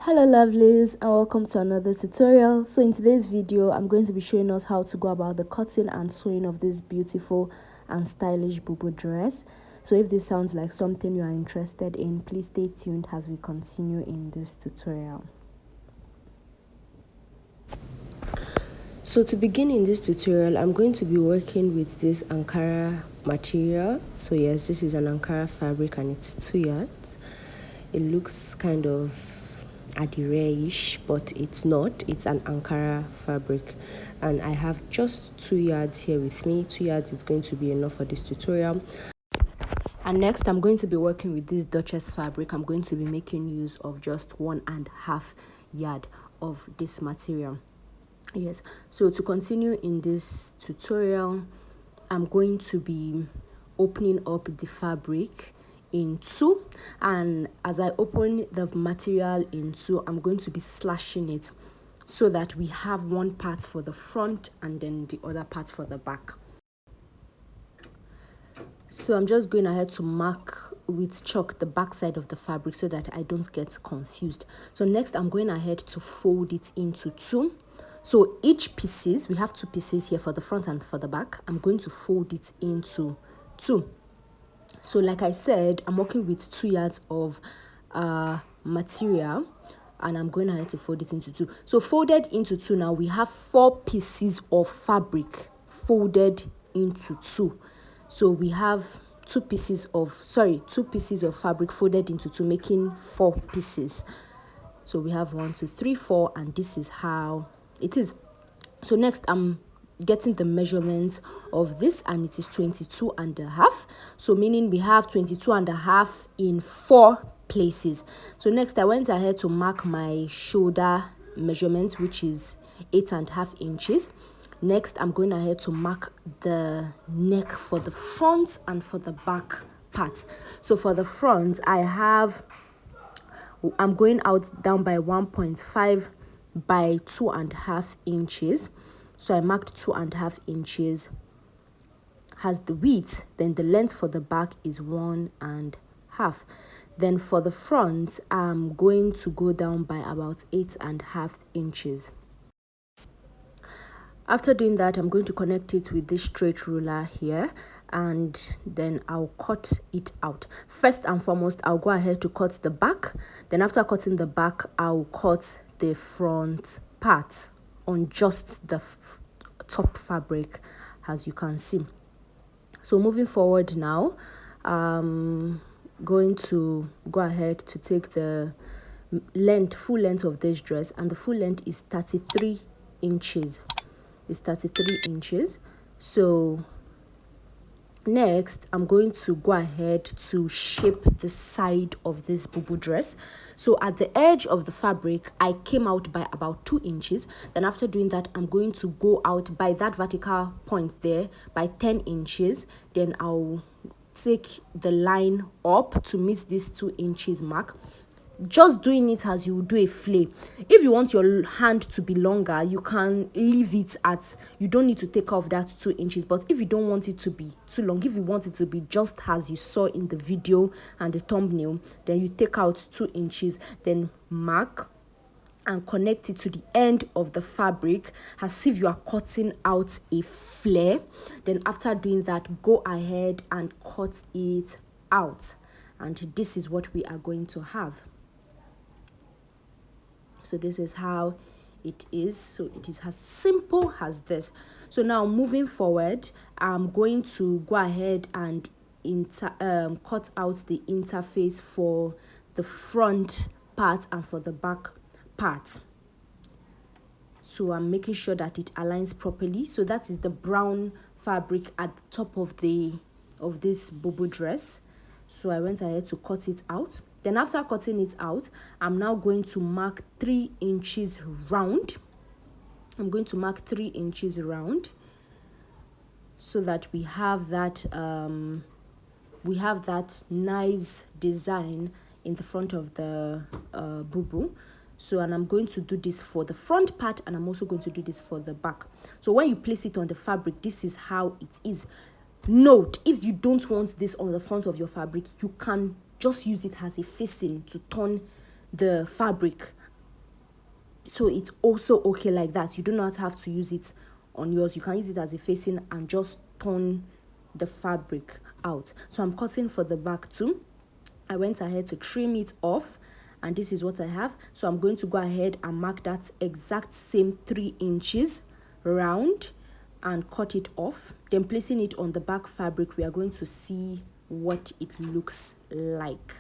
Hello lovelies, and welcome to another tutorial. So in today's video I'm going to be showing us how to go about the cutting and sewing of this beautiful and stylish Bubu dress. So if this sounds like something you are interested in, please stay tuned as we continue in this tutorial. So to begin in this tutorial, I'm going to be working with this Ankara material. So yes, this is an Ankara fabric and it's 2 yards. It looks kind of adire-ish, but it's not. It's an Ankara fabric, and I have just 2 yards here with me. 2 yards is going to be enough for this tutorial. And next I'm going to be working with this Duchess fabric. I'm going to be making use of just 1.5 yard of this material. Yes, so to continue in this tutorial, I'm going to be opening up the fabric in two, and as I open the material in two, I'm going to be slashing it so that we have one part for the front and then the other part for the back. So I'm just going ahead to mark with chalk the back side of the fabric so that I don't get confused. So next I'm going ahead to fold it into two. So each pieces, we have 2 pieces here for the front and for the back. I'm going to fold it into 2. So like I said, I'm working with 2 yards of material, and I'm going ahead to fold it into 2. So folded into 2, now we have 4 pieces of fabric folded into 2. So we have 2 pieces of fabric folded into 2, making 4 pieces. So we have 1, 2, 3, 4, and this is how it is. So next I'm getting the measurement of this, and it is 22.5. So meaning we have 22.5 in 4 places. So next I went ahead to mark my shoulder measurement, which is 8.5 inches. Next I'm going ahead to mark the neck for the front and for the back part. So for the front, I'm going out down by 1.5 by 2.5 inches. So I marked 2.5 inches has the width, then the length for the back is 1.5. Then for the front, I'm going to go down by about 8.5 inches. After doing that, I'm going to connect it with this straight ruler here, and then I'll cut it out. First and foremost, I'll go ahead to cut the back. Then after cutting the back, I'll cut the front part on just the top fabric, as you can see. So moving forward now, I'm going to go ahead to take the full length of this dress, and the full length is 33 inches. It's 33 inches. So next I'm going to go ahead to shape the side of this Bubu dress. So at the edge of the fabric, I came out by about 2 inches. Then after doing that, I'm going to go out by that vertical point there by 10 inches. Then I'll take the line up to meet this 2 inches mark. Just doing it as you would do a flay. If you want your hand to be longer, you can leave it at, you don't need to take off that 2 inches. But if you don't want it to be too long, if you want it to be just as you saw in the video and the thumbnail, then you take out 2 inches, then mark and connect it to the end of the fabric as if you are cutting out a flare. Then after doing that, go ahead and cut it out, and this is what we are going to have. So this is how it is. So it is as simple as this. So now moving forward, I'm going to go ahead and cut out the interface for the front part and for the back part. So I'm making sure that it aligns properly. So that is the brown fabric at the top of this Bubu dress. So I went ahead to cut it out. Then after cutting it out, I'm now going to mark 3 inches round. I'm going to mark 3 inches round so that we have that nice design in the front of the Bubu. So, and I'm going to do this for the front part, and I'm also going to do this for the back. So when you place it on the fabric, this is how it is. Note, if you don't want this on the front of your fabric, you can just use it as a facing to turn the fabric So it's also okay like that. You do not have to use it on yours. You can use it as a facing and just turn the fabric out. So I'm cutting for the back too. I went ahead to trim it off, and this is what I have. So I'm going to go ahead and mark that exact same 3 inches round and cut it off. Then placing it on the back fabric, we are going to see what it looks like.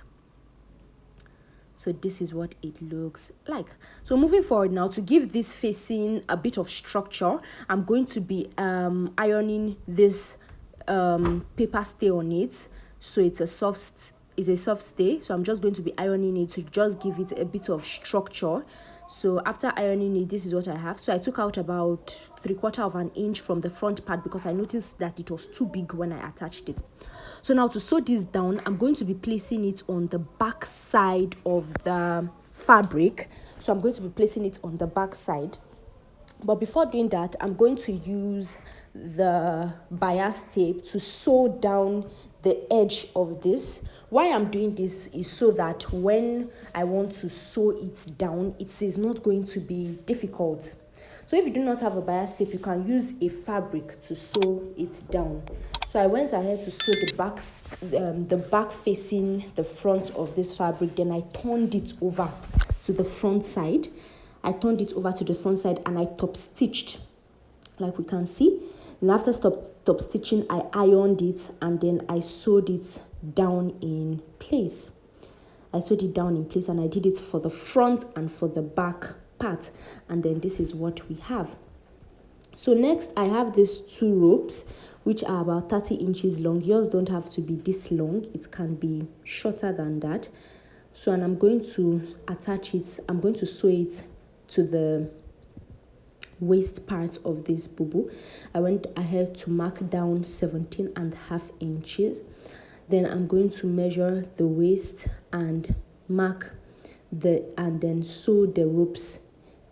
So this is what it looks like. So moving forward now, to give this facing a bit of structure, I'm going to be ironing this paper stay on it. So it's a soft stay. So I'm just going to be ironing it to just give it a bit of structure. So after ironing it, this is what I have. So I took out about 3/4 of an inch from the front part because I noticed that it was too big when I attached it. So now to sew this down, I'm going to be placing it on the back side of the fabric. So I'm going to be placing it on the back side. But before doing that, I'm going to use the bias tape to sew down the edge of this. Why I'm doing this is so that when I want to sew it down, it is not going to be difficult. So if you do not have a bias tape, you can use a fabric to sew it down. So I went ahead to sew the back facing the front of this fabric. Then I turned it over to the front side. And I top stitched, like we can see. And after top stitching, I ironed it and then I sewed it down in place. And I did it for the front and for the back part. And then this is what we have. So next I have these 2 ropes which are about 30 inches long. Yours don't have to be this long. It can be shorter than that. So, and I'm going to attach it. I'm going to sew it to the waist part of this bubu. I went ahead to mark down 17.5 inches. Then I'm going to measure the waist and and then sew the ropes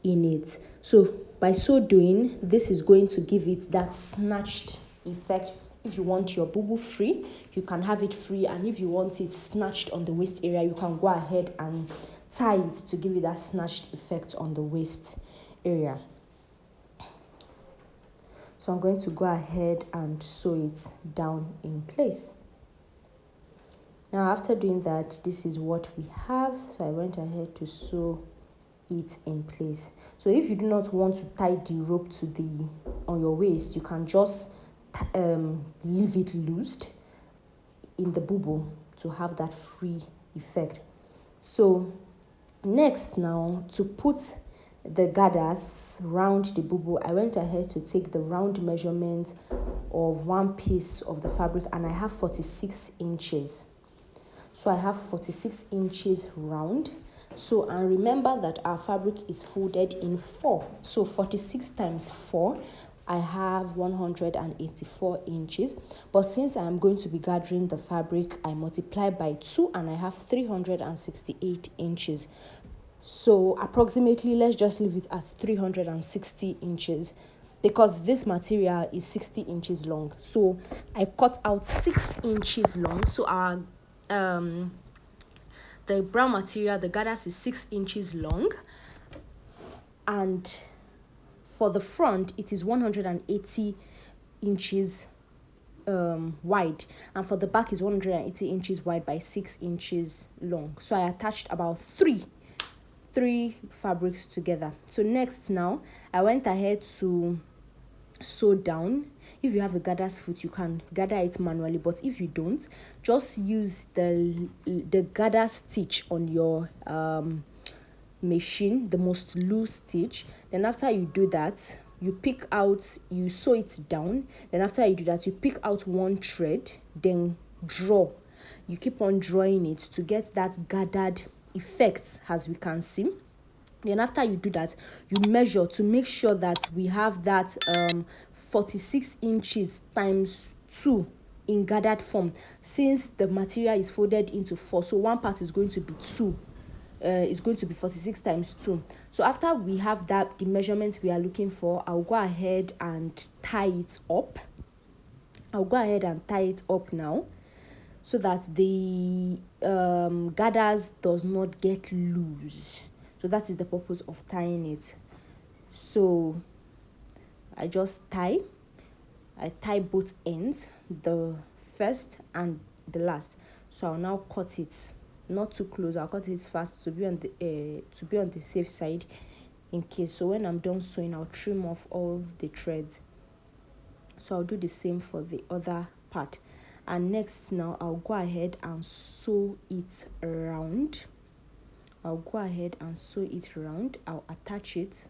in it. So by so doing, this is going to give it that snatched effect. If you want your bubu free, you can have it free, and if you want it snatched on the waist area, you can go ahead and tie it to give it that snatched effect on the waist area. So I'm going to go ahead and sew it down in place. Now after doing that, this is what we have. So I went ahead to sew it in place. So if you do not want to tie the rope on your waist, you can just leave it loosed in the bubu to have that free effect. So next, now to put the gathers round the bubu, I went ahead to take the round measurement of one piece of the fabric, and I have 46 inches. So I have 46 inches round. So, and remember that our fabric is folded in 4. So 46 times 4, I have 184 inches. But since I am going to be gathering the fabric, I multiply by 2 and I have 368 inches. So approximately, let's just leave it as 360 inches because this material is 60 inches long. So I cut out 6 inches long. So our the brown material, the gathers, is 6 inches long, and for the front it is 180 inches wide, and for the back is 180 inches wide by 6 inches long. So I attached about three fabrics together. So next, now I went ahead to sew down. If you have a gather's foot, you can gather it manually, but if you don't, just use the gather stitch on your machine, the most loose stitch. Then after you do that, you sew it down. Then after you do that, you pick out one thread, then draw. You keep on drawing it to get that gathered effect, as we can see. Then after you do that, you measure to make sure that we have that 46 inches times 2 in gathered form, since the material is folded into 4. So one part is going to be 2. It's going to be 46 times 2. So after we have that, the measurements we are looking for, I'll go ahead and tie it up. Now, so that the gathers does not get loose. So that is the purpose of tying it. So I just tie both ends, the first and the last. So I'll now cut it, not too close. I'll cut it fast to be on the safe side in case. So when I'm done sewing, I'll trim off all the threads. So I'll do the same for the other part. And next, now I'll go ahead and sew it around. I'll attach it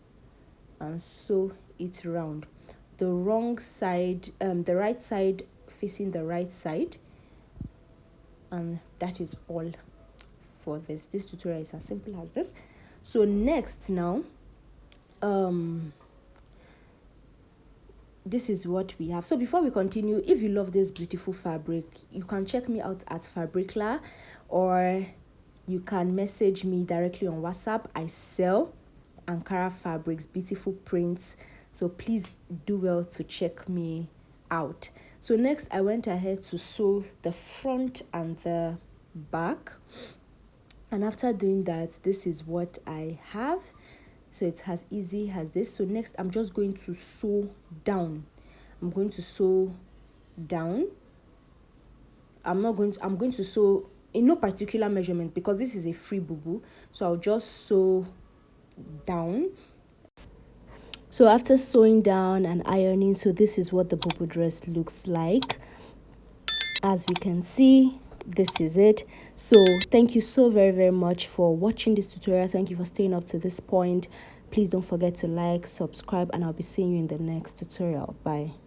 and sew it round. The wrong side, the right side facing the right side. And that is all for this tutorial. Is as simple as this. So next, now this is what we have. So before we continue, if you love this beautiful fabric, you can check me out at Fabricla, or you can message me directly on WhatsApp. I sell Ankara fabrics, beautiful prints, so please do well to check me out. So next, I went ahead to sew the front and the back, and after doing that, this is what I have. So it's as easy as this. So next, I'm just going to sew down. I'm going to sew in no particular measurement because this is a free Bubu. So I'll just sew down. So after sewing down and ironing, so this is what the Bubu dress looks like. As we can see, this is it. So thank you so very much for watching this tutorial. Thank you for staying up to this point. Please don't forget to like, subscribe, and I'll be seeing you in the next tutorial. Bye.